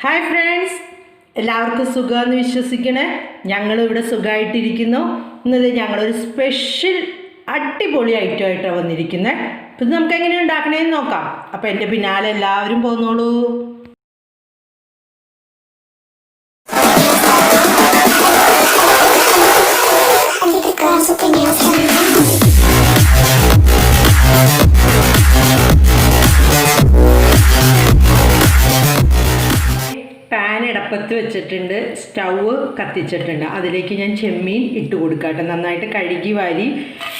Hi friends, എല്ലാവർക്കും സുഖമാണെന്ന് വിശ്വസിക്കണേ. ഞങ്ങളിവിടെ സുഖമായിട്ടിരിക്കുന്നു. ഇന്നത് ഞങ്ങളൊരു സ്പെഷ്യൽ അടിപൊളി ഐറ്റമായിട്ടാണ് വന്നിരിക്കുന്നത്. അപ്പം ഇത് നമുക്ക് എങ്ങനെ ഉണ്ടാക്കണേന്ന് നോക്കാം. അപ്പം എൻ്റെ പിന്നാലെ എല്ലാവരും പോന്നോളൂ. അടുപ്പത്ത് വെച്ചിട്ടുണ്ട്, സ്റ്റൗവ് കത്തിച്ചിട്ടുണ്ട്. അതിലേക്ക് ഞാൻ ചെമ്മീൻ ഇട്ട് കൊടുക്കട്ടെ. നന്നായിട്ട് കഴുകി വാരി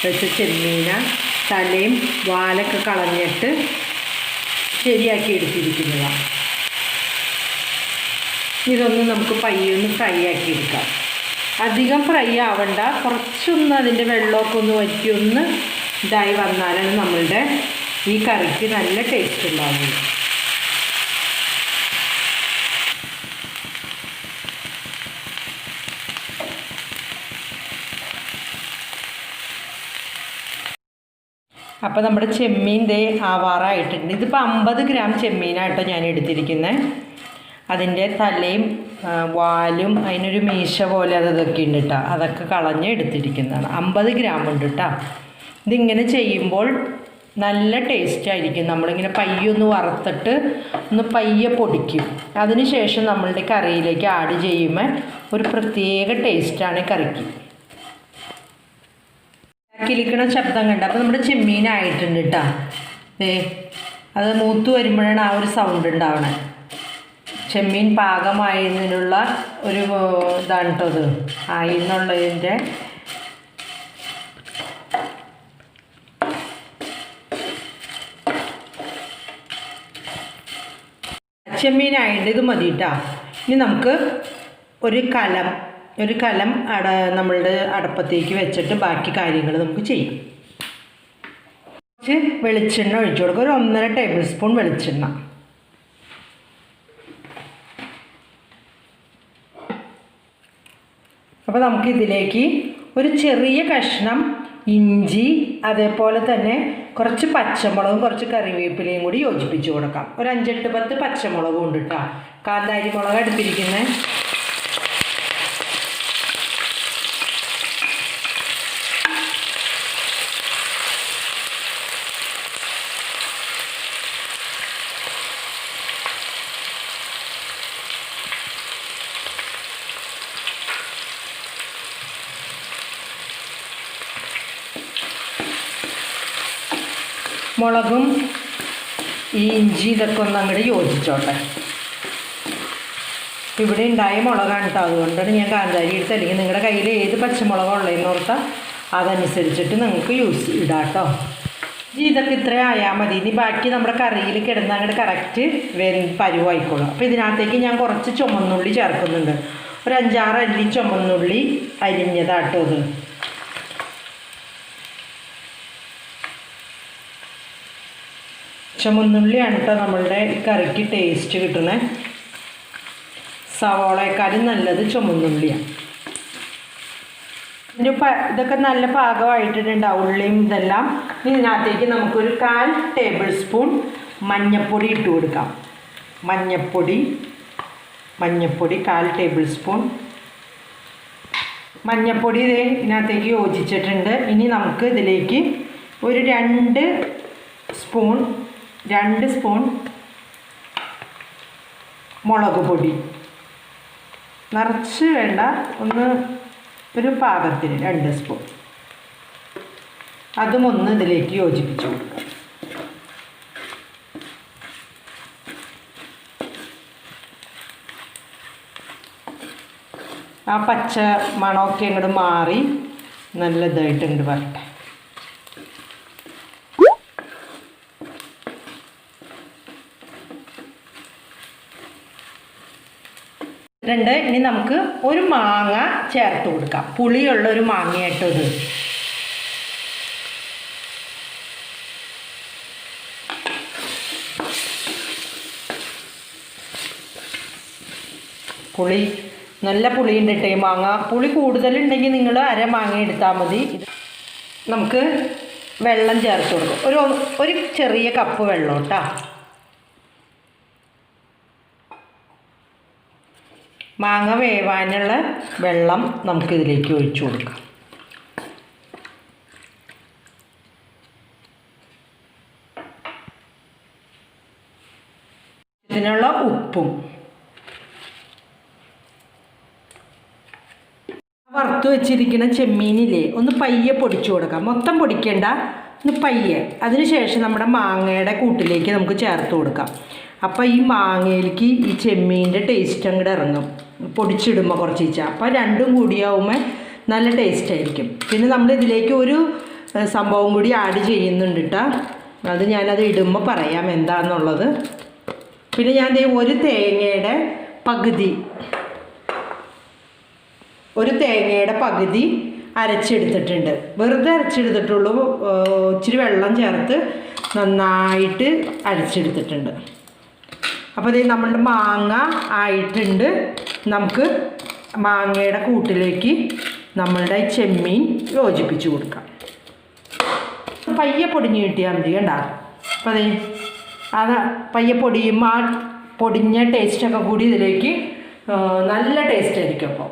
വെച്ച ചെമ്മീന തലയും വാലൊക്കെ കളഞ്ഞിട്ട് ശരിയാക്കി എടുത്തിരിക്കുന്നതാണ്. ഇതൊന്ന് നമുക്ക് പയ്യൊന്ന് ഫ്രൈ ആക്കി എടുക്കാം. അധികം ഫ്രൈ ആവണ്ട, കുറച്ചൊന്ന് അതിൻ്റെ വെള്ളമൊക്കെ ഒന്ന് വറ്റി ഒന്ന് ഇതായി വന്നാലാണ് നമ്മളുടെ ഈ കറിക്ക് നല്ല ടേസ്റ്റ് ഉണ്ടാവുന്നത്. അപ്പോൾ നമ്മുടെ ചെമ്മീൻ ദേ ആവാറായിട്ടുണ്ട്. ഇതിപ്പോൾ 50 ഗ്രാം ചെമ്മീനായിട്ടോ ഞാൻ എടുത്തിരിക്കുന്നത്. അതിൻ്റെ തലയും വാലും അതിനൊരു മീശ പോലെ അതൊക്കെ ഉണ്ട് കേട്ടോ. അതൊക്കെ കളഞ്ഞ് എടുത്തിരിക്കുന്നതാണ്. 50 ഗ്രാം ഉണ്ട് കേട്ടോ. ഇതിങ്ങനെ ചെയ്യുമ്പോൾ നല്ല ടേസ്റ്റ് ആയിരിക്കും. നമ്മളിങ്ങനെ പയ്യൊന്ന് വറുത്തിട്ട് ഒന്ന് പയ്യെ പൊടിക്കും. അതിന് ശേഷം നമ്മളുടെ കറിയിലേക്ക് ആഡ് ചെയ്യുമ്പോൾ ഒരു പ്രത്യേക ടേസ്റ്റാണ് കറിക്ക്. കിളിക്കണ ശബ്ദം കണ്ട. അപ്പോൾ നമ്മുടെ ചെമ്മീനായിട്ടുണ്ട് കേട്ടോ. അത് മൂത്ത് വരുമ്പോഴാണ് ആ ഒരു സൗണ്ട് ഉണ്ടാവണേ. ചെമ്മീൻ പാകമായതിനുള്ള ഒരു ഇതാണ് കേട്ടോ. അത് ആയി എന്നുള്ളതിൻ്റെ ചെമ്മീനായിട്ട് ഇത് മതി കേട്ടോ. ഇനി നമുക്ക് ഒരു കലം നമ്മളുടെ അടുപ്പത്തേക്ക് വെച്ചിട്ട് ബാക്കി കാര്യങ്ങൾ നമുക്ക് ചെയ്യാം. കുറച്ച് വെളിച്ചെണ്ണ ഒഴിച്ചു കൊടുക്കുക. ഒരു 1.5 ടേബിൾ സ്പൂൺ വെളിച്ചെണ്ണ. അപ്പോൾ നമുക്കിതിലേക്ക് ഒരു ചെറിയ കഷ്ണം ഇഞ്ചി, അതേപോലെ തന്നെ കുറച്ച് പച്ചമുളകും കുറച്ച് കറിവേപ്പിലയും കൂടി യോജിപ്പിച്ച് കൊടുക്കാം. ഒരു 5-8-10 പച്ചമുളകും ഉണ്ട് കേട്ടോ. കാന്താരി മുളക് എടുത്തിരിക്കുന്നത്. മുളകും ഈ ഇഞ്ചി ഇതൊക്കെ ഒന്ന് അങ്ങോട്ട് യോജിച്ചോട്ടെ. ഇവിടെ ഉണ്ടായ മുളകാണ് കേട്ടോ. അതുകൊണ്ടാണ് ഞാൻ കാന്താരി എടുത്ത്. അല്ലെങ്കിൽ നിങ്ങളുടെ കയ്യിൽ ഏത് പച്ചമുളകാണ് ഉള്ളതെന്ന് ഓർത്താൽ അതനുസരിച്ചിട്ട് നിങ്ങൾക്ക് ഇടാം കേട്ടോ. ഇതൊക്കെ ഇത്ര ആയാൽ മതി. ഇനി ബാക്കി നമ്മുടെ കറിയിൽ കിടന്ന് അങ്ങോട്ട് കറക്റ്റ് പരുവായിക്കോളും. അപ്പോൾ ഇതിനകത്തേക്ക് ഞാൻ കുറച്ച് ചുമന്നുള്ളി ചേർക്കുന്നുണ്ട്. ഒരു 5-6 അല്ലി ചുമന്നുള്ളി അരിഞ്ഞതാട്ടോ ഇത്. ചുമന്നുള്ളിയാണ് കേട്ടോ നമ്മളുടെ കറിക്ക് ടേസ്റ്റ് കിട്ടുന്നത്. സവോളയെക്കാളും നല്ലത് ചുമന്നുള്ളിയാണ്. ഇതൊക്കെ നല്ല പാകമായിട്ടുണ്ടാവും, ഉള്ളിയും ഇതെല്ലാം. ഇതിനകത്തേക്ക് നമുക്കൊരു 1/4 ടേബിൾ സ്പൂൺ മഞ്ഞൾപ്പൊടി ഇട്ട് കൊടുക്കാം. മഞ്ഞൾപ്പൊടി 1/4 ടേബിൾ സ്പൂൺ മഞ്ഞൾപ്പൊടി ഇതിനകത്തേക്ക് യോജിച്ചിട്ടുണ്ട്. ഇനി നമുക്ക് ഇതിലേക്ക് ഒരു 2 സ്പൂൺ മുളക് പൊടി. നിറച്ച് വേണ്ട, ഒരു പാകത്തിന് 2 സ്പൂൺ. അതും ഒന്ന് ഇതിലേക്ക് യോജിപ്പിച്ച് കൊടുക്കുക. ആ പച്ച മണമൊക്കെ ഇങ്ങോട്ട് മാറി നല്ലതായിട്ടുണ്ട് വരട്ടെ. ഇനി നമുക്ക് ഒരു മാങ്ങ ചേർത്ത് കൊടുക്കാം. പുളിയുള്ള ഒരു മാങ്ങയായിട്ടോ ഇത്. പുളി നല്ല പുളി ഉണ്ട് കേട്ടോ ഈ മാങ്ങ. പുളി കൂടുതലുണ്ടെങ്കിൽ നിങ്ങൾ 1/2 മാങ്ങ എടുത്താൽ മതി. നമുക്ക് വെള്ളം ചേർത്ത് കൊടുക്കും. ഒരു ചെറിയ കപ്പ് വെള്ളം കേട്ടോ. മാങ്ങ വേവാനുള്ള വെള്ളം നമുക്കിതിലേക്ക് ഒഴിച്ചു കൊടുക്കാം. ഇതിനുള്ള ഉപ്പും വറുത്ത് വെച്ചിരിക്കുന്ന ചെമ്മീനില്ലേ ഒന്ന് പയ്യെ പൊടിച്ചു കൊടുക്കാം. മൊത്തം പൊടിക്കേണ്ട, ഒന്ന് പയ്യെ. അതിനുശേഷം നമ്മുടെ മാങ്ങയുടെ കൂട്ടിലേക്ക് നമുക്ക് ചേർത്ത് കൊടുക്കാം. അപ്പോൾ ഈ മാങ്ങയിലേക്ക് ഈ ചെമ്മീൻ്റെ ടേസ്റ്റ് അങ്ങോട്ട് ഇറങ്ങും പൊടിച്ചിടുമ്പോൾ കുറച്ച്. അപ്പോൾ രണ്ടും കൂടിയാവുമ്പോൾ നല്ല ടേസ്റ്റ് ആയിരിക്കും. പിന്നെ നമ്മൾ ഇതിലേക്ക് ഒരു സംഭവം കൂടി ആഡ് ചെയ്യുന്നുണ്ട് കേട്ടോ. അത് ഞാനത് ഇടുമ്പോൾ പറയാം എന്താണെന്നുള്ളത്. പിന്നെ ഞാൻ ഒരു തേങ്ങയുടെ പകുതി അരച്ചെടുത്തിട്ടുണ്ട്. വെറുതെ അരച്ചെടുത്തിട്ടുള്ളൂ, ഇച്ചിരി വെള്ളം ചേർത്ത് നന്നായിട്ട് അരച്ചെടുത്തിട്ടുണ്ട്. അപ്പോൾ ഇത് നമ്മളുടെ മാങ്ങ ആയിട്ടുണ്ട്. നമുക്ക് മാങ്ങയുടെ കൂട്ടിലേക്ക് നമ്മളുടെ ചെമ്മീൻ യോജിപ്പിച്ച് കൊടുക്കാം. പയ്യെ പൊടിഞ്ഞ് കിട്ടിയാൽ മതി കണ്ട. അപ്പോൾ അത് പയ്യെ പൊടിയുമ്പോൾ ആ പൊടിഞ്ഞ ടേസ്റ്റൊക്കെ കൂടി ഇതിലേക്ക് നല്ല ടേസ്റ്റ് ആയിരിക്കും. അപ്പോൾ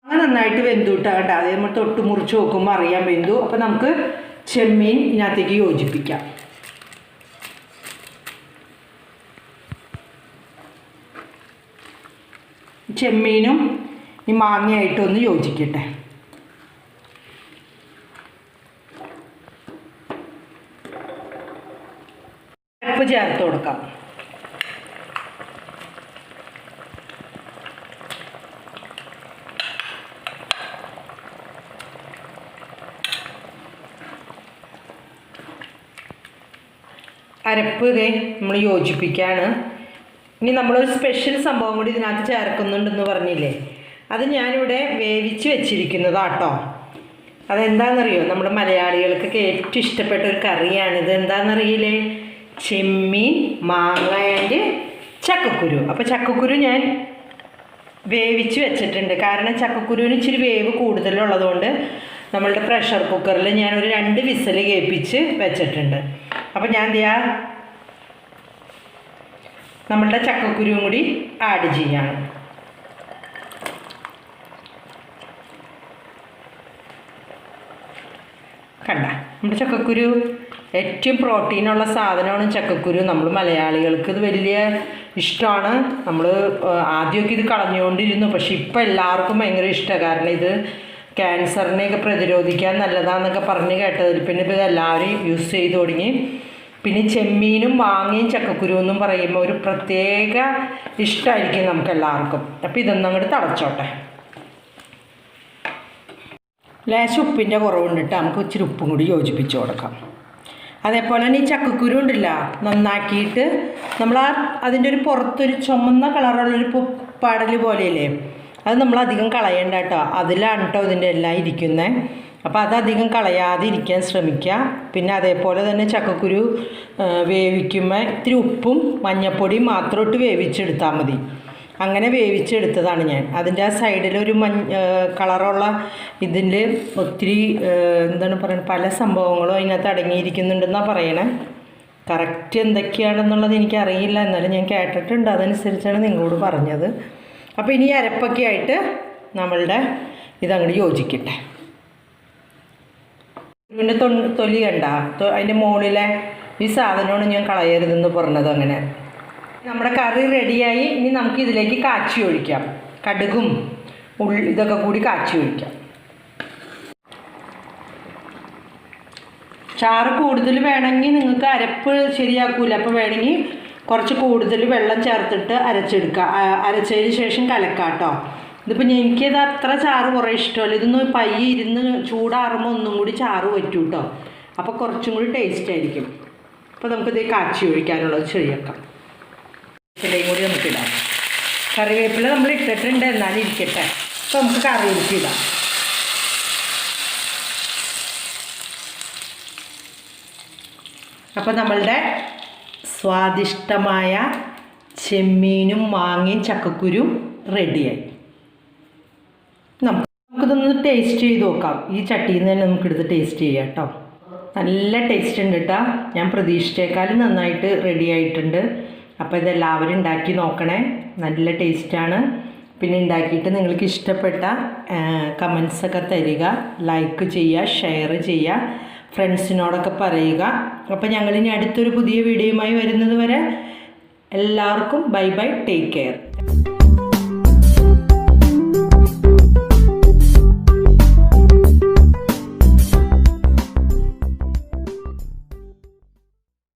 അങ്ങനെ നന്നായിട്ട് വെന്തു കിട്ടാം കേട്ടോ. അത് നമ്മൾ തൊട്ട് മുറിച്ച് നോക്കുമ്പോൾ അറിയാൻ വെന്തു. അപ്പോൾ നമുക്ക് ചെമ്മീൻ ഇതിനകത്തേക്ക് യോജിപ്പിക്കാം. ചെമ്മീനും ഈ മാങ്ങയായിട്ടൊന്ന് യോജിക്കട്ടെ. ഉപ്പ് ചേർത്ത് കൊടുക്കാം. അരപ്പ് ഇതേ നമ്മൾ യോജിപ്പിക്കുകയാണ്. ഇനി നമ്മളൊരു സ്പെഷ്യൽ സംഭവം കൂടി ഇതിനകത്ത് ചേർക്കുന്നുണ്ടെന്ന് പറഞ്ഞില്ലേ, അത് ഞാനിവിടെ വേവിച്ച് വെച്ചിരിക്കുന്നതാട്ടോ. അതെന്താണെന്നറിയോ, നമ്മുടെ മലയാളികൾക്കൊക്കെ ഏറ്റവും ഇഷ്ടപ്പെട്ട ഒരു കറിയാണിത്. എന്താണെന്നറിയില്ലേ? ചെമ്മീൻ, മാങ്ങ ആൻഡ് ചക്കക്കുരു. അപ്പോൾ ചക്കക്കുരു ഞാൻ വേവിച്ച് വെച്ചിട്ടുണ്ട്. കാരണം ചക്കക്കുരുവിന് ഇച്ചിരി വേവ് കൂടുതലുള്ളതുകൊണ്ട് നമ്മളുടെ പ്രഷർ കുക്കറിൽ ഞാനൊരു 2 വിസിൽ കേൾപ്പിച്ച് വെച്ചിട്ടുണ്ട്. അപ്പോൾ ഞാൻ നമ്മളുടെ ചക്കക്കുരുവും കൂടി ആഡ് ചെയ്യാണ്. കണ്ട, നമ്മുടെ ചക്കക്കുരു ഏറ്റവും പ്രോട്ടീനുള്ള സാധനമാണ് ചക്കക്കുരു. നമ്മൾ മലയാളികൾക്ക് ഇത് വലിയ ഇഷ്ടമാണ്. നമ്മൾ ആദ്യമൊക്കെ ഇത് കളഞ്ഞുകൊണ്ടിരുന്നു, പക്ഷെ ഇപ്പം എല്ലാവർക്കും ഭയങ്കര ഇഷ്ടമാണ്. കാരണം ഇത് ക്യാൻസറിനെയൊക്കെ പ്രതിരോധിക്കാൻ നല്ലതാണെന്നൊക്കെ പറഞ്ഞ് കേട്ടതിൽ പിന്നെ ഇപ്പോൾ ഇതെല്ലാവരും യൂസ് ചെയ്ത് തുടങ്ങി. പിന്നെ ചെമ്മീനും മാങ്ങയും ചക്കക്കുരു എന്നും പറയുമ്പോൾ ഒരു പ്രത്യേക ഇഷ്ടമായിരിക്കും നമുക്ക് എല്ലാവർക്കും. അപ്പോൾ ഇതൊന്നും അങ്ങോട്ട് തിളച്ചോട്ടെ. ലേശം ഉപ്പിൻ്റെ കുറവുണ്ടിട്ട് നമുക്ക് ഇച്ചിരി ഉപ്പും കൂടി യോജിപ്പിച്ച് കൊടുക്കാം. അതേപോലെ തന്നെ ഈ ചക്കക്കുരു ഉണ്ടല്ല, നന്നാക്കിയിട്ട് നമ്മൾ അതിൻ്റെ ഒരു പുറത്തൊരു ചുമന്ന കളറുള്ളൊരു പാടൽ പോലെയല്ലേ, അത് നമ്മളധികം കളയണ്ട കേട്ടോ. അതിലാണ് കേട്ടോ ഇതിൻ്റെ എല്ലാം ഇരിക്കുന്നത്. അപ്പോൾ അതധികം കളയാതെ ഇരിക്കാൻ ശ്രമിക്കുക. പിന്നെ അതേപോലെ തന്നെ ചക്കക്കുരു വേവിക്കുമ്പോൾ ഇത്തിരി ഉപ്പും മഞ്ഞൾപ്പൊടിയും മാത്രം ഇട്ട് വേവിച്ചെടുത്താൽ മതി. അങ്ങനെ വേവിച്ചെടുത്തതാണ് ഞാൻ. അതിൻ്റെ ആ സൈഡിലൊരു കളറുള്ള ഇതിൻ്റെ ഒത്തിരി എന്താണ് പറയുന്നത്, പല സംഭവങ്ങളും അതിനകത്ത് അടങ്ങിയിരിക്കുന്നുണ്ടെന്നാണ് പറയണേ. കറക്റ്റ് എന്തൊക്കെയാണെന്നുള്ളത് എനിക്കറിയില്ല, എന്നാലും ഞാൻ കേട്ടിട്ടുണ്ട്. അതനുസരിച്ചാണ് നിങ്ങളോട് പറഞ്ഞത്. അപ്പോൾ ഇനി അരപ്പൊക്കെ ആയിട്ട് നമ്മളുടെ ഇതങ്ങോട്ട് യോജിക്കട്ടെ. ഇതിൻ്റെ തൊലി കണ്ട, അതിൻ്റെ മുകളിലെ ഈ സാധനമാണ് ഞാൻ കളയരുതെന്ന് പറഞ്ഞത്. അങ്ങനെ നമ്മുടെ കറി റെഡിയായി. ഇനി നമുക്ക് ഇതിലേക്ക് കാച്ചി ഒഴിക്കാം. കടുകും ഇതൊക്കെ കൂടി കാച്ചി ഒഴിക്കാം. ചാറ് കൂടുതൽ വേണമെങ്കിൽ നിങ്ങൾക്ക് അരപ്പ് ശരിയാക്കൂല, അപ്പോൾ വേണമെങ്കിൽ കുറച്ച് കൂടുതൽ വെള്ളം ചേർത്തിട്ട് അരച്ചെടുക്കുക. അരച്ചതിന് ശേഷം കലക്കാം കേട്ടോ. ഇതിപ്പോൾ എനിക്കിത് അത്ര ചാറ് കുറേ ഇഷ്ടമല്ല. ഇതൊന്ന് പയ്യെ ഇരുന്ന് ചൂടാറുമ്പോൾ ഒന്നും കൂടി ചാറ് പറ്റും കേട്ടോ. അപ്പോൾ കുറച്ചും കൂടി ടേസ്റ്റ് ആയിരിക്കും. അപ്പോൾ നമുക്കിത് കാച്ചി ഒഴിക്കാനുള്ളത് ശരിയാക്കാം. ഇതിലേയും കൂടി നമുക്കിടാം. കറിവേപ്പില നമ്മൾ ഇട്ടിട്ടുണ്ട്, എന്നാലും ഇരിക്കട്ടെ. അപ്പോൾ നമുക്ക് കറിവേപ്പില ഇടാം. അപ്പോൾ നമ്മളുടെ സ്വാദിഷ്ടമായ ചെമ്മീനും മാങ്ങയും ചക്കക്കുരും റെഡിയായി. നമുക്കിതൊന്ന് ടേസ്റ്റ് ചെയ്ത് നോക്കാം. ഈ ചട്ടിയിൽ നിന്ന് തന്നെ നമുക്കിടുത്ത് ടേസ്റ്റ് ചെയ്യാം കേട്ടോ. നല്ല ടേസ്റ്റ് ഉണ്ട് കേട്ടോ. ഞാൻ പ്രതീക്ഷിച്ചേക്കാളും നന്നായിട്ട് റെഡി ആയിട്ടുണ്ട്. അപ്പോൾ ഇതെല്ലാവരും ഉണ്ടാക്കി നോക്കണേ, നല്ല ടേസ്റ്റാണ്. പിന്നെ ഉണ്ടാക്കിയിട്ട് നിങ്ങൾക്ക് ഇഷ്ടപ്പെട്ട കമൻസൊക്കെ തരിക, ലൈക്ക് ചെയ്യുക, ഷെയർ ചെയ്യുക, ഫ്രണ്ട്സിനോടൊക്കെ പറയുക. അപ്പോൾ ഞങ്ങളിനി അടുത്തൊരു പുതിയ വീഡിയോയുമായി വരുന്നത് വരെ എല്ലാവർക്കും ബൈ ബൈ, ടേക്ക് കെയർ.